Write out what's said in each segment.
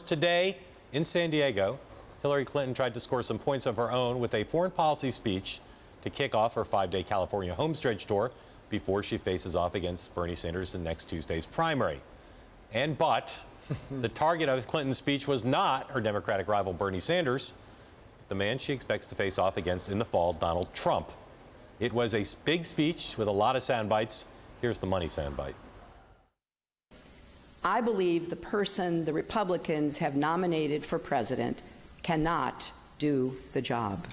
First, today in San Diego, Hillary Clinton tried to score some points of her own with a foreign policy speech to kick off her 5-day California homestretch tour before she faces off against Bernie Sanders in next Tuesday's primary. But the target of Clinton's speech was not her Democratic rival Bernie Sanders, but the man she expects to face off against in the fall, Donald Trump. It was a big speech with a lot of sound bites. Here's the money soundbite. I believe the person the Republicans have nominated for president cannot do the job.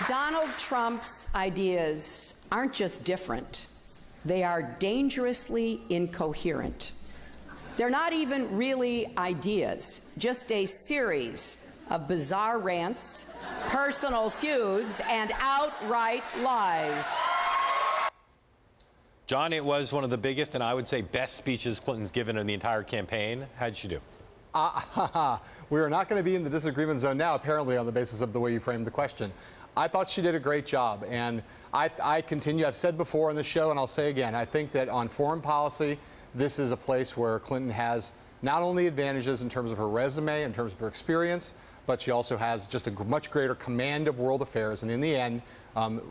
Donald Trump's ideas aren't just different, they are dangerously incoherent. They're not even really ideas, just a series of bizarre rants, personal feuds, and outright lies. John, it was one of the biggest and I would say best speeches Clinton's given in the entire campaign. How'd she do? We are not going to be in the disagreement zone now, apparently, on the basis of the way you framed the question. I thought she did a great job, and I continue. I've said before on the show, and I'll say again, I think that on foreign policy, this is a place where Clinton has not only advantages in terms of her resume, in terms of her experience, but she also has just a much greater command of world affairs. And in the end,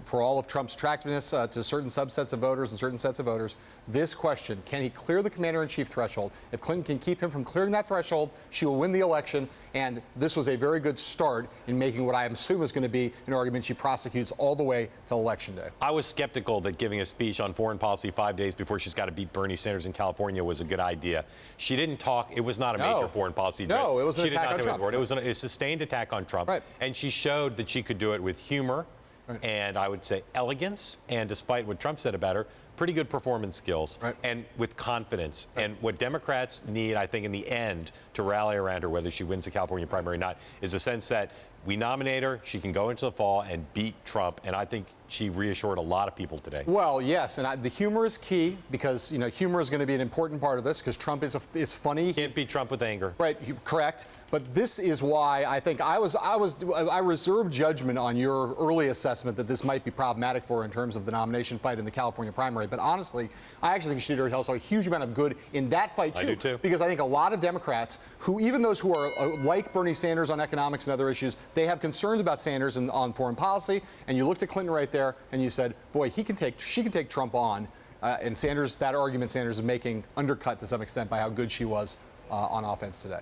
for all of Trump's attractiveness to certain subsets of voters and certain sets of voters, this question, can he clear the commander-in-chief threshold? If Clinton can keep him from clearing that threshold, she will win the election. And this was a very good start in making what I assume is going to be an argument she prosecutes all the way till Election Day. I was skeptical that giving a speech on foreign policy 5 days before she's got to beat Bernie Sanders in California was a good idea. She didn't talk. It was not a major foreign policy address. No, it was an attack attack on Trump. It was a sustained attack on Trump. Right. And she showed that she could do it with humor. Right. And I would say elegance, and despite what Trump said about her, pretty good performance skills, right, and with confidence. Right. And what Democrats need, I think, in the end, to rally around her, whether she wins the California primary or not, is a sense that we nominate her, she can go into the fall and beat Trump. And I think she reassured a lot of people today. Well, yes, and the humor is key because, you know, humor is going to be an important part of this because Trump is funny. Can't beat Trump with anger. Right, correct. But this is why I think I reserved judgment on your early assessment that this might be problematic for her in terms of the nomination fight in the California primary. But honestly, I actually think she did also a huge amount of good in that fight too. I do too. Because I think a lot of Democrats who, even those who are like Bernie Sanders on economics and other issues, they have concerns about Sanders on foreign policy. And you looked at Clinton right there and you said, boy, she can take Trump on. And Sanders, that argument Sanders is making, undercut to some extent by how good she was on offense today.